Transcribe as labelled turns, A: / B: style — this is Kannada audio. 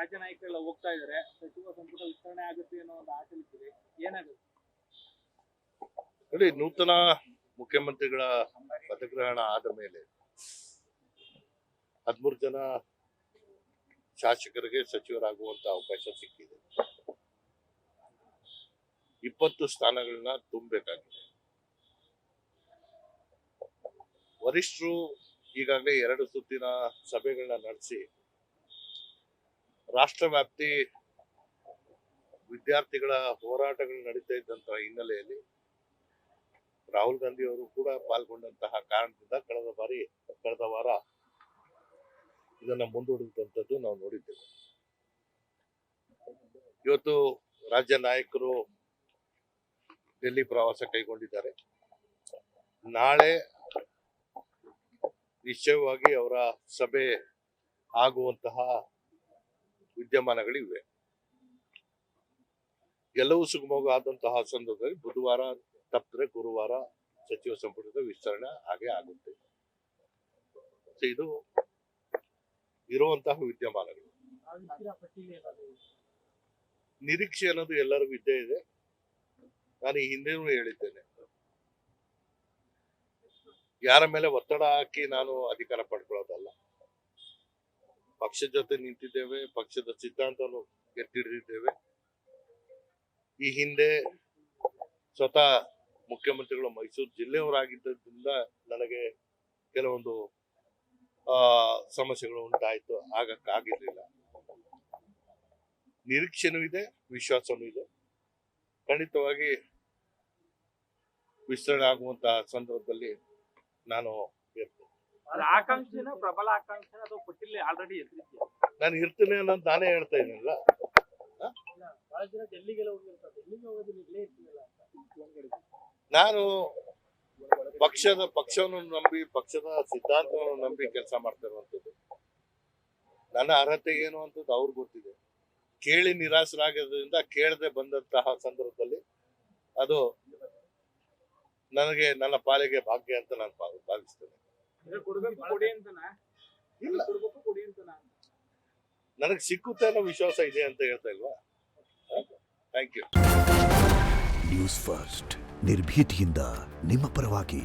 A: ರಾಜ್ಯ ನಾಯಕರೆಲ್ಲ ಹೋಗ್ತಾ ಇದಾರೆ, ಸಚಿವ ಸಂಪುಟ ವಿಸ್ತರಣೆ ಆಗುತ್ತೆ ಅನ್ನೋ ಒಂದು ಆಸೆ ಇದೆ, ಏನಾಗುತ್ತೆ?
B: ನೋಡಿ, ನೂತನ ಮುಖ್ಯಮಂತ್ರಿಗಳ ಪದಗ್ರಹಣ ಆದ ಮೇಲೆ 13 ಜನ ಶಾಸಕರಿಗೆ ಸಚಿವರಾಗುವಂತ ಅವಕಾಶ ಸಿಕ್ಕಿದೆ. 20 ಸ್ಥಾನಗಳನ್ನ ತುಂಬಬೇಕಾಗಿದೆ. ವರಿಷ್ಠರು ಈಗಾಗಲೇ 2 ಸುತ್ತಿನ ಸಭೆಗಳನ್ನ ನಡೆಸಿ ರಾಷ್ಟ್ರವ್ಯಾಪ್ತಿ ವಿದ್ಯಾರ್ಥಿಗಳ ಹೋರಾಟಗಳು ನಡೀತಾ ಇದ್ದಂತಹ ಹಿನ್ನೆಲೆಯಲ್ಲಿ ರಾಹುಲ್ ಗಾಂಧಿ ಅವರು ಕೂಡ ಪಾಲ್ಗೊಂಡಂತಹ ಕಾರಣದಿಂದ ಕಳೆದ ವಾರ ಇದನ್ನ ಮುಂದೂಡಿದಂಥದ್ದು ನಾವು ನೋಡಿದ್ದೇವೆ. ಇವತ್ತು ರಾಜ್ಯ ನಾಯಕರು ಡೆಲ್ಲಿ ಪ್ರವಾಸ ಕೈಗೊಂಡಿದ್ದಾರೆ. ನಾಳೆ ನಿಶ್ಚಯವಾಗಿ ಅವರ ಸಭೆ ಆಗುವಂತಹ ವಿದ್ಯಮಾನಗಳಿವೆ. ಎಲ್ಲವೂ ಸುಗಮವಾದಂತಹ ಸಂದರ್ಭದಲ್ಲಿ ಬುಧವಾರ ತಪ್ಪರೆ ಗುರುವಾರ ಸಚಿವ ಸಂಪುಟದ ವಿಸ್ತರಣೆ ಹಾಗೆ ಆಗುತ್ತೆ. ಇದು ಇರುವಂತಹ ವಿದ್ಯಮಾನಗಳು. ನಿರೀಕ್ಷೆ ಅನ್ನೋದು ಎಲ್ಲರಿಗೂ ಇದ್ದೇ ಇದೆ. ನಾನು ಈ ಹಿಂದೆನೂ ಹೇಳಿದ್ದೇನೆ, ಯಾರ ಮೇಲೆ ಒತ್ತಡ ಹಾಕಿ ನಾನು ಅಧಿಕಾರ ಪಡ್ಕೊಳ್ಳೋದಲ್ಲ. ಪಕ್ಷದ ಜೊತೆ ನಿಂತಿದ್ದೇವೆ, ಪಕ್ಷದ ಸಿದ್ಧಾಂತವನ್ನು ಎತ್ತಿಡಿದಿದ್ದೇವೆ. ಈ ಹಿಂದೆ ಸ್ವತಃ ಮುಖ್ಯಮಂತ್ರಿಗಳು ಮೈಸೂರು ಜಿಲ್ಲೆಯವರಾಗಿದ್ದರಿಂದ ನನಗೆ ಕೆಲವೊಂದು ಸಮಸ್ಯೆಗಳು ಉಂಟಾಯಿತು, ಆಗಕ್ಕಾಗಿರ್ಲಿಲ್ಲ. ನಿರೀಕ್ಷೆನೂ ಇದೆ, ವಿಶ್ವಾಸನೂ ಇದೆ. ಖಂಡಿತವಾಗಿ ವಿಸ್ತರಣೆ ಆಗುವಂತಹ ಸಂದರ್ಭದಲ್ಲಿ ನಾನು
A: ಆಕಾಂಕ್ಷೆನ ಪ್ರಬಲ ಆಕಾಂಕ್ಷೆ ಅಥವಾ ಪಟ್ಟಿಲ್ಲಿ ಆಲ್ರೆಡಿ ಎದುರಿದ್ದೆ.
B: ನಾನು ಇರ್ತೇನೆ ಅನ್ನೋದು ನಾನೇ ಹೇಳ್ತಾ ಇದ್ದೀನಲ್ಲ. ನಾನು ಪಕ್ಷವನ್ನು ನಂಬಿ, ಪಕ್ಷದ ಸಿದ್ಧಾಂತವನ್ನು ನಂಬಿ ಕೆಲಸ ಮಾಡ್ತಾ ಇರುವಂತದ್ದು. ನನ್ನ ಅರ್ಹತೆ ಏನು ಅಂತದ್ದು ಅವ್ರಿಗೆ ಗೊತ್ತಿದೆ. ಕೇಳಿ ನಿರಾಶರಾಗೋದ್ರಿಂದ ಕೇಳದೆ ಬಂದಂತಹ ಸಂದರ್ಭದಲ್ಲಿ ಅದು ನನಗೆ, ನನ್ನ ಪಾಲಿಗೆ ಭಾಗ್ಯ ಅಂತ ನಾನು ಭಾವಿಸ್ತೇನೆ. ಇಲ್ಲ, ನನಗೆ ಸಿಕ್ಕುತ್ತೆ ಅನ್ನೋ ವಿಶ್ವಾಸ ಇದೆ ಅಂತ ಹೇಳ್ತಾ ಇಲ್ವಾ? Thank you.
C: ನ್ಯೂಸ್ ಫಸ್ಟ್, ನಿರ್ಭೀತಿಯಿಂದ ನಿಮ್ಮ ಪರವಾಗಿ.